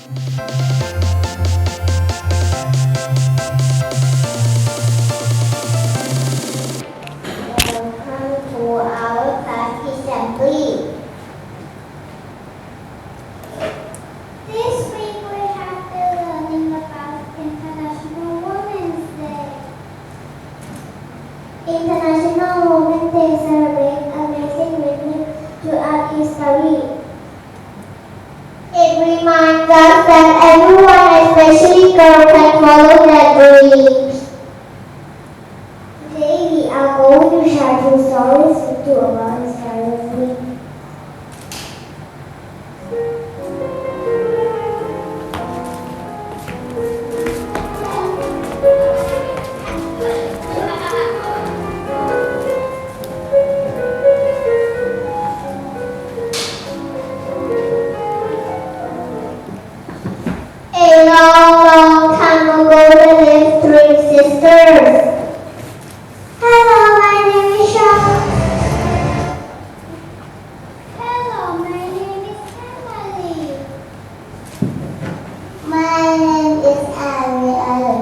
Welcome to our class assembly. This week we have been learning about International Women's Day. International Women's Day celebrates amazing women throughout history. It reminds us that everyone, especially girls, can follow their dreams. Today we are going to share two stories with you about inspiring women. A long time ago there lived three sisters. Hello, my name is Shaw. Hello, my name is Emily. My name is Ariana.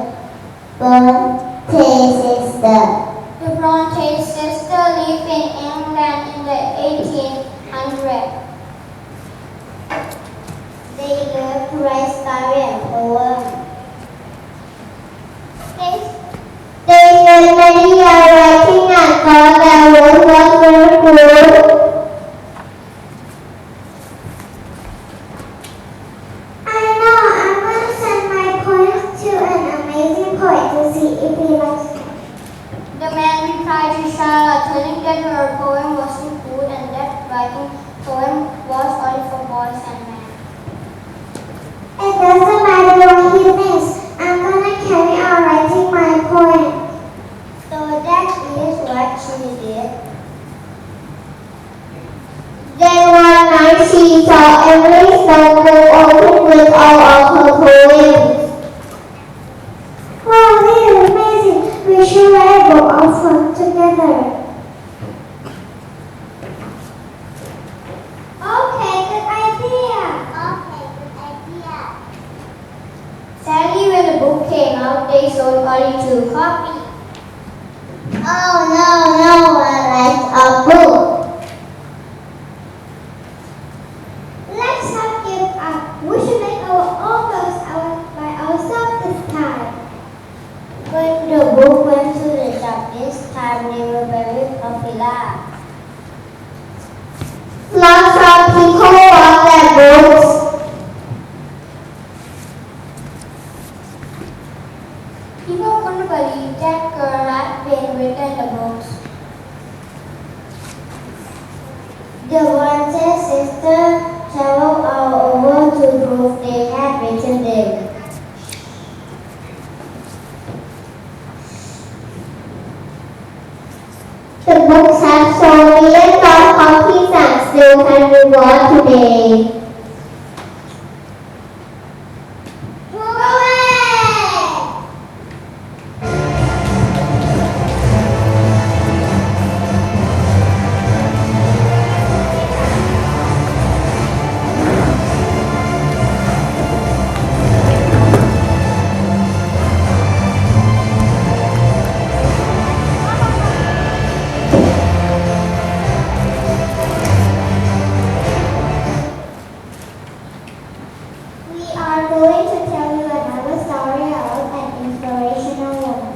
Bronte sister. The Bronte sisters lived in England in the 1800s. They loved to write story and poems. They spent many years writing and thought their work was very cool. I know, I'm going to send my poems to an amazing poet to see if he likes them. The man replied to Charlotte, telling that her poem wasn't good and that writing poem was only for boys and men. It doesn't matter what he thinks. I'm gonna carry on writing my poem. So that is what she did. Then one night she saw Emily's notebook open with all of her poems. Wow, this is amazing. We should write a book of them together. Okay, good idea. Sadly, when the book came out, they sold only 2 copies. Oh no one likes a book. Let's not give up. We should make our own books by ourselves this time. When the book went to the shop this time, they were very popular. Lots of people bought their books. People couldn't believe that girl had been written the books. The Bronte sisters traveled all over to prove they had written them. The books have sold millions of copies and still can be bought today. We are going to tell you another story about an inspirational woman.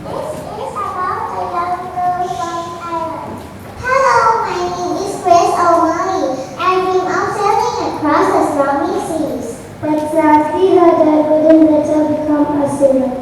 This is about a young girl from Ireland. Hello, my name is Grace O'Malley. I dream of sailing across the stormy seas. But sadly, her dad wouldn't let her become a sailor.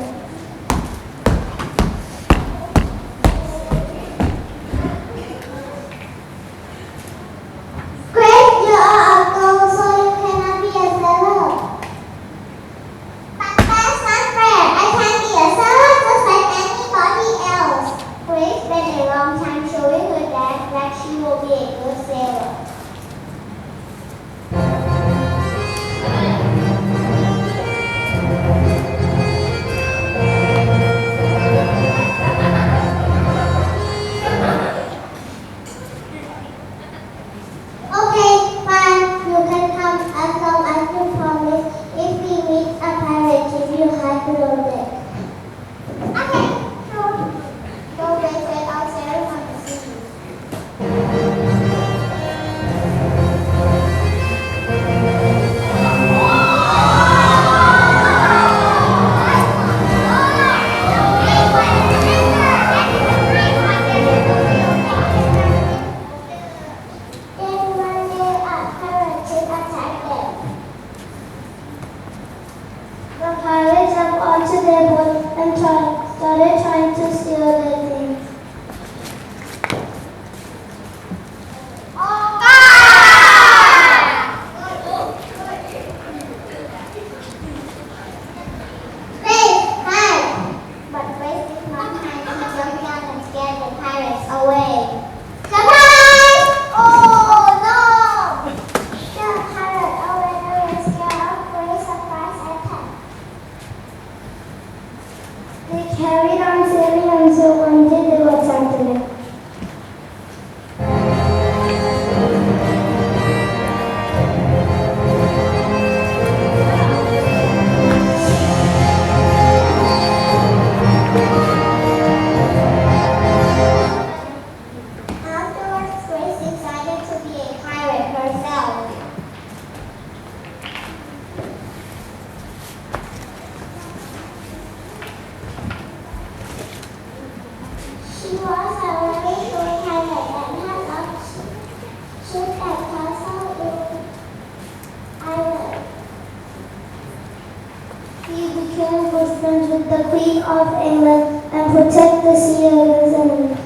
onto their boat and started trying to steal their things. Grace, hide! But Grace did not hide. She jumped down and scared the pirates away. Surprise! Oh no! The pirate already scared off Grace's surprise attack. They carried on sailing until one day they were attacked again. Afterwards, Grace decided to be a pirate herself. She was a very good pirate and had lots ship at castle in Ireland. She became good friends with the Queen of England and protect the sea against enemies.